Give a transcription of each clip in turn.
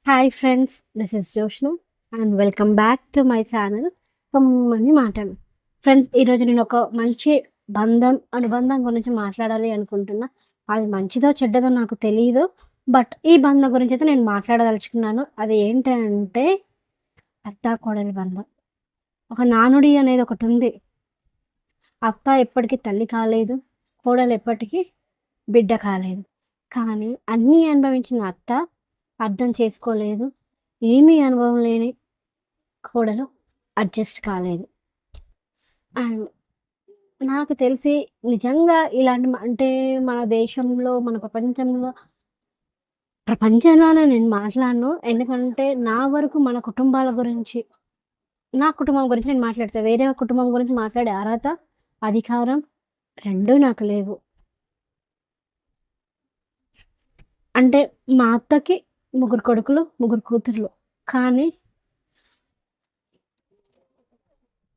Hi friends, this is జోష్ను and welcome back to my channel కమ్మని మాటలు. Friends, ఈరోజు నేను ఒక మంచి అనుబంధం గురించి మాట్లాడాలి అనుకుంటున్నా. అది మంచిదో చెడ్డదో నాకు తెలీదు. బట్ ఈ బంధం గురించి అయితే నేను మాట్లాడదలుచుకున్నాను. అది ఏంటంటే అత్తాకోడలి బంధం. ఒక నానుడి అనేది ఒకటుంది. అత్త ఎప్పటికి తల్లి కాలేదు, కోడలు ఎప్పటికీ బిడ్డ కాలేదు. కానీ అన్నీ అనుభవించిన అత్త అర్థం చేసుకోలేదు. ఏమీ అనుభవం లేని కోడలు అడ్జస్ట్ కాలేదు. అండ్ నాకు తెలిసి నిజంగా ఇలాంటి అంటే మన దేశంలో, మన ప్రపంచంలోనే నేను మాట్లాడను. ఎందుకంటే నా వరకు మన కుటుంబాల గురించి, నా కుటుంబం గురించి నేను మాట్లాడతా. వేరే కుటుంబం గురించి మాట్లాడే అర్హత, అధికారం 2 నాకు లేవు. అంటే మా అత్తకి 3 కొడుకులు, 3 కూతుర్లు. కానీ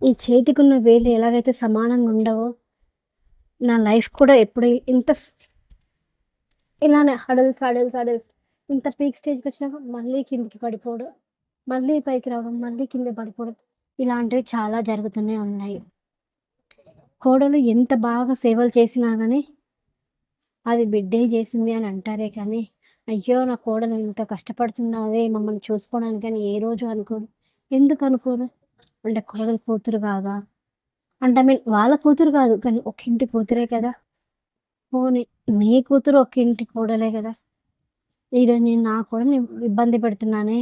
ఈ చేతికున్న వేళ్ళు ఎలాగైతే సమానంగా ఉండవో, నా లైఫ్ కూడా ఎప్పుడు ఇలానే హడల్స్ ఇంత పీక్ స్టేజ్‌కొచ్చినాక మళ్ళీ కిందకి పడిపోవడం, మళ్ళీ పైకి రావడం, మళ్ళీ కింద పడిపోవడం, ఇలాంటివి చాలా జరుగుతూనే ఉన్నాయి. కోడలు ఎంత బాగా సేవలు చేసినా గానీ, అది బిడ్డే చేసింది అని అంటారే కానీ, అయ్యో! నా కోడలు ఇంత కష్టపడుతున్నదే మమ్మల్ని చూసుకోవడానికని ఏ రోజు అనుకోరు. ఎందుకు అనుకోరు? అంటే కోడలు కూతురు కాదా? అంటే ఐ మీన్ వాళ్ళ కూతురు కాదు. కానీ ఒక ఇంటి కూతురే కదా! పోనీ నీ కూతురు ఒక ఇంటి కోడలే గదా! ఈరోజు నేను నా కోడల్ని ఇబ్బంది పెడుతున్నానే.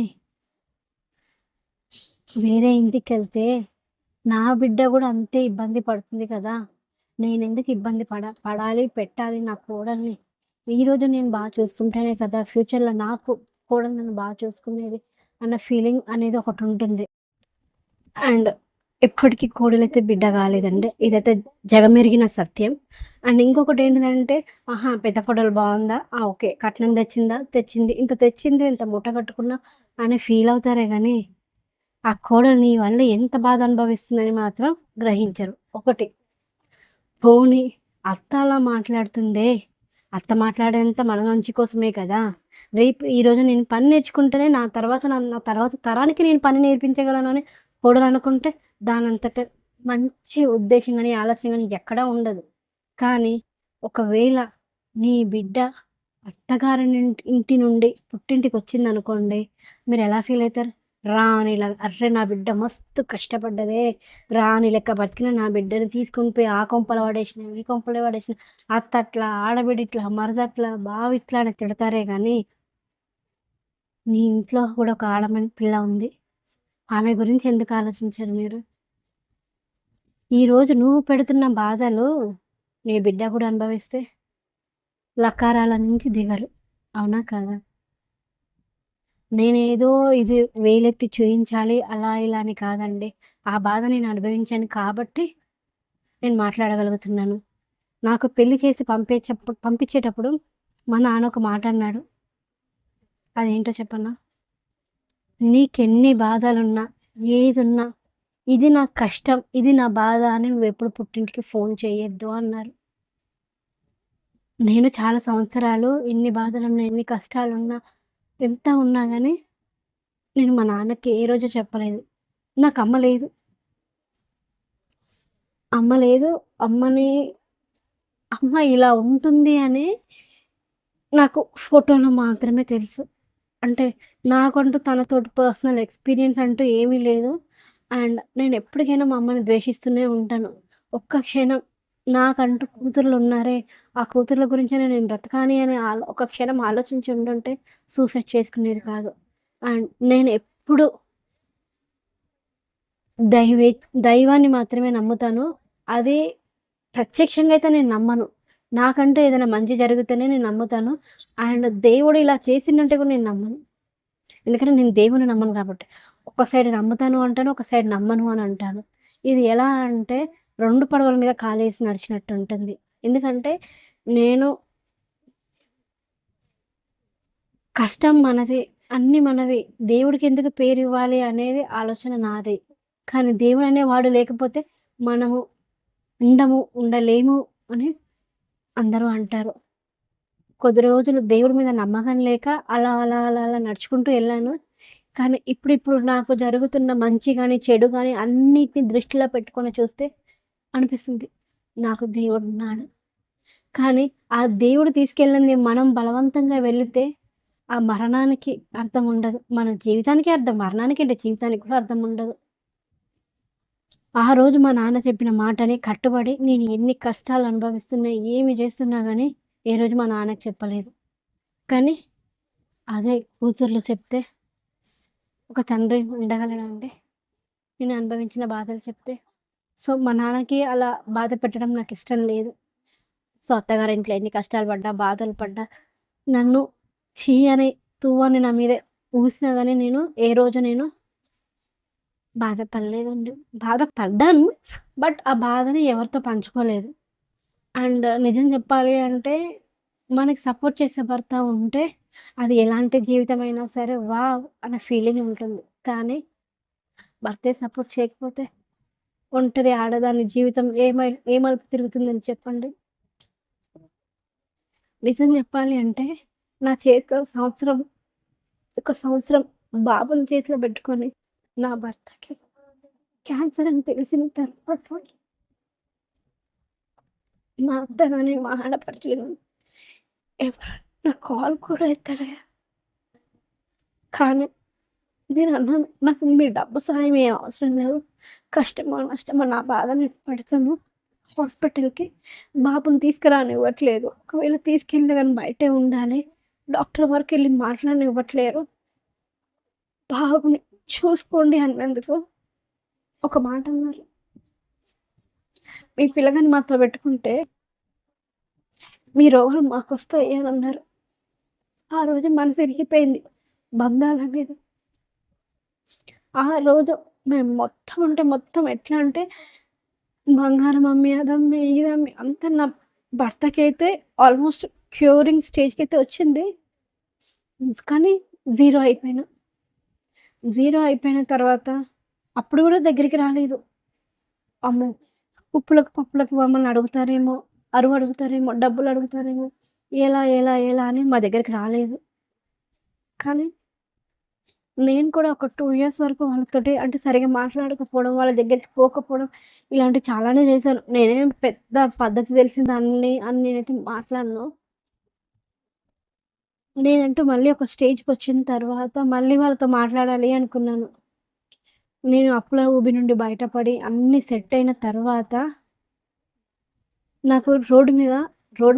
వేరే ఇంటికెళ్తే నా బిడ్డ గూడా అంతే ఇబ్బంది పడుతుంది కదా! నేనెందుకు ఇబ్బంది పడాలి, పెట్టాలి నా కోడల్ని. ఈరోజు నేను చూసుకుంటేనే కదా ఫ్యూచర్‌లో నాకు కోడలు నన్ను చూసుకునేది అన్న ఫీలింగ్ అనేది ఒకటుంటుంది. అండ్ ఎప్పటికి కోడలైతే బిడ్డ కాలేదండి. ఇదైతే జగమెరిగిన సత్యం. అండ్ ఇంకొకటేంటిదంటే, ఆహా! పెద్ద కోడలు బావుందా? ఆ! ఓకే. కట్నం తెచ్చిందా? తెచ్చింది. ఇంత తెచ్చింది, ఇంత మూట కట్టుకున్నా అని ఫీల్ అవుతారే గానీ, ఆ కోడలు నీ వల్ల ఎంత బాధ అనుభవిస్తుందని మాత్రం గ్రహించరు. ఒకటి. పోనీ అత్త అలా మాట్లాడుతుందే, అత్త మాట్లాడేదంతా మన మంచి కోసమే కదా! రేపు ఈరోజు నేను పని నేర్చుకుంటేనే నా తర్వాత తరానికి నేను పని నేర్పించగలను అని కోడలనుకుంటే, దానంతట మంచి ఉద్దేశం గాని, ఆలోచన గాని ఎక్కడా ఉండదు. కానీ ఒకవేళ నీ బిడ్డ ఇంటి నుండి పుట్టింటికొచ్చిందనుకోండి, మీరెలా ఫీల్ అయితారు? రాణిలాగా, అర్రె! నా బిడ్డ మస్తు కష్టపడ్డదే, రాణి లెక్క బతికిన నా బిడ్డని తీసుకొని పోయి ఆ కొంపలో పడేసిన, ఈ కొంపలో పడేసిన, అత్తట్లా, ఆడబిడ్డిట్లా, మరదట్లా, బావిట్లా అని తిడతారే గానీ, నీ ఇంట్లో కూడా ఒక పిల్ల ఉంది. ఆమె గురించి ఎందుకు ఆలోచించరు మీరు? ఈరోజు నువ్వు పెడుతున్న బాధలు నీ బిడ్డ కూడా అనుభవిస్తే లకారాల నుంచి దిగరు. అవునా కాదా? నేనేదో ఇది వేలెత్తి చూయించాలి అలా ఇలా అని కాదండి. ఆ బాధ నేను అనుభవించాను కాబట్టి నేను మాట్లాడగలుగుతున్నాను. నాకు పెళ్లి చేసి పంపించేటప్పుడు మా నాన్న ఒక మాట అన్నాడు. అదేంటో చెప్పనా? నీకెన్ని బాధలున్నా, ఏదున్నా, ఇది నా కష్టం, ఇది నా బాధ అని నువ్వెప్పుడు పుట్టింటికి ఫోన్ చేయొద్దు అన్నారు. నేను చాలా సంవత్సరాలు ఎన్ని బాధలున్నా, ఎన్ని కష్టాలున్నా, ఎంత ఉన్నా గానీ, నేను మా నాన్నకి ఏ రోజు చెప్పలేదు. నాకు అమ్మ లేదు. అమ్మ లేదు. అమ్మని అమ్మ ఇలా ఉంటుంది అని నాకు ఫోటోలో మాత్రమే తెలుసు. అంటే నాకంటూ తనతోటి పర్సనల్ ఎక్స్‌పీరియన్స్ అంటూ ఏమీ లేదు. అండ్ నేను ఎప్పటికైనా మా అమ్మని ద్వేషిస్తూనే ఉంటాను. ఒక్క క్షణం నాకంటూ కూతుర్లున్నారే, ఆ కూతుర్ల గురించైనా నేను బ్రతకాలి అని ఒక క్షణం ఆలోచించి ఉండుంటే సూసైడ్ చేసుకునేది కాదు. అండ్ నేను ఎప్పుడు దైవే దైవాన్ని మాత్రమే నమ్ముతాను. అది ప్రత్యక్షంగా అయితే నేను నమ్మను. నాకంటూ ఏదైనా మంచి జరిగితేనే నేను నమ్ముతాను. అండ్ దేవుడు ఇలా చేసిండంటే కూడా నేను నమ్మను. ఎందుకంటే నేను దేవుడిని నమ్మను కాబట్టి. ఒక సైడ్ నమ్ముతాను అంటాను. ఒక సైడ్ నమ్మను అని అంటాను. ఇది ఎలా అంటే 2 పడవల మీద కాలేసి నడిచినట్టు ఉంటుంది. ఎందుకంటే నేను కష్టం మనది, అన్నీ మనవి. దేవుడికెందుకు పేరివ్వాలి అనేది ఆలోచన నాది. కానీ దేవుడనేవాడు లేకపోతే మనము ఉండము, ఉండలేము అని అందరూ అంటారు. కొద్ది రోజులు దేవుడి మీద నమ్మకం లేక అలా, అలా, అలా, అలా నడుచుకుంటూ ఎళ్ళాను. కానీ ఇప్పుడిప్పుడు నాకు జరుగుతున్న మంచి గాని, చెడు గాని అన్నిటిని దృష్టిలో పెట్టుకొని చూస్తే అనిపిస్తుంది. నాకు దేవుడున్నాడు. కానీ ఆ దేవుడు తీసుకెళ్ళింది మనం బలవంతంగా వెళితే ఆ మరణానికి అర్థం ఉండదు. మన జీవితానికే అర్థం. మరణానికేంటి జీవితానికి కూడా అర్థం ఉండదు. ఆ రోజు మా నాన్న చెప్పిన మాటని కట్టుబడి నేను ఎన్ని కష్టాలు అనుభవిస్తున్నా, ఏమి చేస్తున్నా గానీ, ఏ రోజు మా నాన్నకి చెప్పలేదు. కానీ అదే కూతుర్లు చెప్తే ఒక తండ్రి ఉండగలడా అండి? నేను అనుభవించిన బాధలు చెప్తే. సో, మా నాన్నకి అలా బాధ పెట్టడం నాకిష్టం లేదు. సో, అత్తగారింట్లో ఎన్ని కష్టాలు పడ్డా, బాధలు పడ్డా, నన్ను ఛీ అని, తూ అని నా మీద ఊసినా గానీ ఏ రోజు నేను బాధపడలేదండి. బాధపడ్డాను. బట్ ఆ బాధని ఎవరితో పంచుకోలేదు. అండ్ నిజం చెప్పాలి అంటే, మనకి సపోర్ట్ చేసే భర్త ఉంటే, అది ఎలాంటి జీవితమైనా సరే వావ్! అనే ఫీలింగ్ ఉంటుంది. కానీ భర్తే సపోర్ట్ చేయకపోతే, ఒంటరి ఆడదాని జీవితం ఏ మలుపు తిరుగుతుందని చెప్పండి? నిజం చెప్పాలి అంటే, నా చేతిలో ఒక సంవత్సరం బాబుని చేతిలో పెట్టుకొని, నా భర్తకి క్యాన్సర్ అని తెలిసిన తర్వాత మా అత్త గాని, మా ఆడపడుచులు గాని ఎవరు నా కాల్ కూడా ఎత్తలేదు. కానీ నేనన్నాను, నాకు మీ డబ్బు సాయం ఏం అవసరం లేదు. కష్టమో, నష్టమో నా బాధ నేను పడతాను. హాస్పిటల్‌కి బాబుని తీసుకురానివ్వట్లేదు. ఒకవేళ తీసుకెళ్ళినా గాని బయటే ఉండాలి. డాక్టర్ వరకెళ్ళి మాట్లాడనివ్వట్లేరు. బాబుని చూసుకోండి అన్నందుకు ఒక మాటన్నారు. మీ పిల్లగాన్ని మాతో పెట్టుకుంటే మీ రోగాలు మాకొస్తాయి అని అన్నారు. ఆ రోజు మనసు ఇరిగిపోయింది బంధాల మీద. ఆ రోజు మేము మొత్తం అంటే మొత్తం ఎట్లా అంటే బంగారం అమ్మి, అదమ్మి, ఇదమ్మి అంతా నా భర్తకైతే ఆల్మోస్ట్ క్యూరింగ్ స్టేజ్‌కైతే వచ్చింది. కానీ జీరో అయిపోయినా. జీరో అయిపోయిన తర్వాత అప్పుడు గూడా దగ్గరికి రాలేదు. అమ్మో! ఉప్పులకు, పప్పులకు మమ్మల్ని అడుగుతారేమో, అరువు అడుగుతారేమో, డబ్బులు అడుగుతారేమో, ఎలా అని మా దగ్గరికి రాలేదు. కానీ నేను కూడా ఒక 2 ఇయర్స్ వరకు వాళ్ళతోటి అంటే సరిగ్గా మాట్లాడకపోవడం, వాళ్ళ దగ్గరికి పోకపోవడం ఇలాంటివి చాలానే చేశాను. నేనేం పెద్ద పద్ధతి తెలిసిన దాన్ని అని నేనైతే మాట్లాడను. నేనంటూ మళ్ళీ ఒక స్టేజ్‌కొచ్చిన తర్వాత మళ్ళీ వాళ్ళతో మాట్లాడాలి అనుకున్నాను. నేను అప్పుల ఊబి నుండి బయటపడి అన్నీ సెట్ అయిన తర్వాత నాకు రోడ్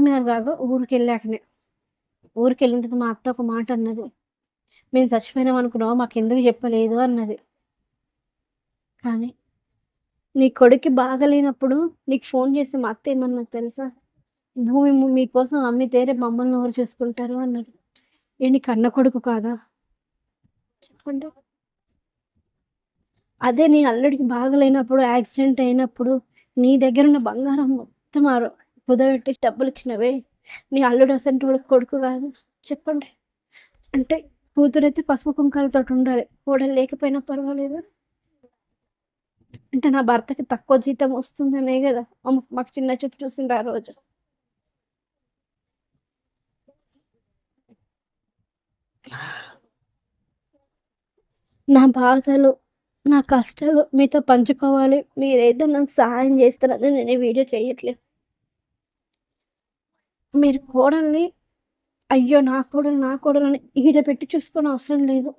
మీద కాదు ఊరికెళ్ళాకనే. ఊరికెళ్ళిన తర్వాత మా అత్త ఒక మాట అన్నది. "మేము చచ్చిపోయినాం అనుకున్నావా? మాకెందుకు చెప్పలేదు" అన్నది. కానీ నీ కొడుక్కి బాగాలేనప్పుడు నీకు ఫోన్ చేసి మా అత్త ఏమన్నది తెలుసా? "భూమి మీకోసం అమ్మితే రేపు మమ్మల్ని ఎవరు చూసుకుంటారు" అన్నది. ఏ నీ కన్న కొడుకు కాదా? చెప్పండి. అదే నీ అల్లుడికి బాగాలేనప్పుడు, యాక్సిడెంట్ అయినప్పుడు, నీ దగ్గరున్న బంగారం మొత్తం కుదబెట్టి డబ్బులిచ్చినవే, నీ అల్లుడు అసంటోడు కొడుకు కాదు. చెప్పండి. అంటే కూతురైతే పసుపు కుంకాలతోటి ఉండాలి. కోడలు లేకపోయినా పర్వాలేదు. అంటే నా భర్తకి తక్కువ జీతం వస్తుందనే గదా! మాకు చిన్న చూపు చూసింది ఆ రోజు. నా బాధలు, నా కష్టాలు మీతో పంచుకోవాలి. మీరేదో నాకు సహాయం చేస్తారని నేను ఈ వీడియో చేయట్లేదు. మీరు కోడల్ని అయ్యో! నా కోడలని ఈడ పెట్టి చూసుకోనవసరం లేదు.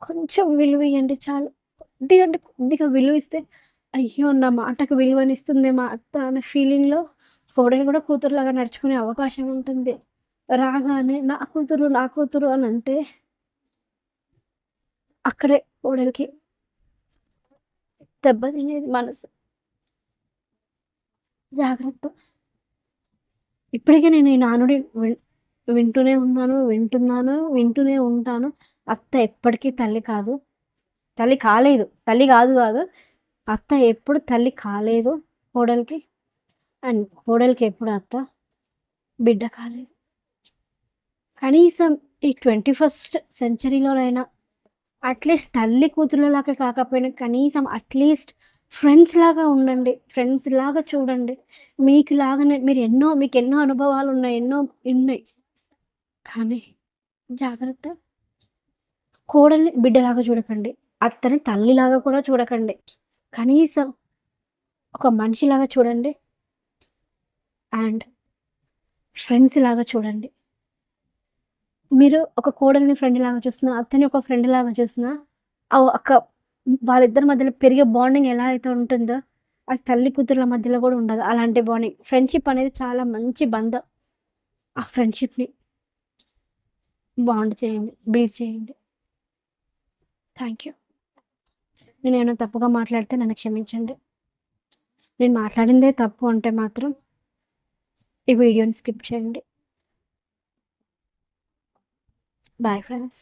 కొంచెం విలువియ్యండి చాలు. కొద్దిగా అంటే కొద్దిగా విలువిస్తే, అయ్యో! నా మాటకు విలువనిస్తుంది మా అత్త అనే ఫీలింగ్‌లో కోడలు కూడా కూతురులాగా నడుచుకునే అవకాశం ఉంటుంది. రాగానే నా కూతురు అనంటే అక్కడే కోడలికి దెబ్బతినేది మనసు. జాగ్రత్త. ఇప్పటికే నేను ఈ నానుడి వింటూనే ఉంటాను. అత్త ఎప్పటికీ తల్లి కాదు. తల్లి కాలేదు. తల్లి కాదు. అత్త ఎప్పుడు తల్లి కాలేదు కోడలికి. అండ్ కోడలికి ఎప్పుడు అత్త బిడ్డ కాలేదు. కనీసం ఈ 21st సెంచరీలోనైనా అట్‌లీస్ట్ తల్లి కూతురులలాగా కాకపోయినా కనీసం అట్‌లీస్ట్ ఫ్రెండ్స్ లాగా ఉండండి. ఫ్రెండ్స్ లాగా చూడండి. మీకు లాగానే మీకెన్నో అనుభవాలున్నాయి. ఎన్నో ఉన్నాయి. కానీ జాగ్రత్త. కోడల్ని బిడ్డలాగా చూడకండి. అత్తని తల్లిలాగా కూడా చూడకండి. కనీసం ఒక మనిషిలాగా చూడండి. అండ్ ఫ్రెండ్స్ లాగా చూడండి. మీరు ఒక కోడల్ని ఫ్రెండ్‌లాగా చూస్తున్నా, అత్తని ఒక ఫ్రెండ్‌లాగా చూస్తున్నా, ఒక వాళ్ళిద్దరి మధ్యలో పెరిగే బాండింగ్ ఎలా అయితే ఉంటుందో, అది తల్లి కూతుర్ల మధ్యలో గూడా ఉండదు. అలాంటి బాండింగ్. ఫ్రెండ్‌షిప్ అనేది చాలా మంచి బంధం. ఆ ఫ్రెండ్‌షిప్‌ని బాండ్ చేయండి. బిల్డ్ చేయండి. Thank you. నేనేమైనా తప్పుగా మాట్లాడితే నన్ను క్షమించండి. నేను మాట్లాడిందే తప్పు అంటే మాత్రం ఈ వీడియోని స్కిప్ చేయండి. Bye friends.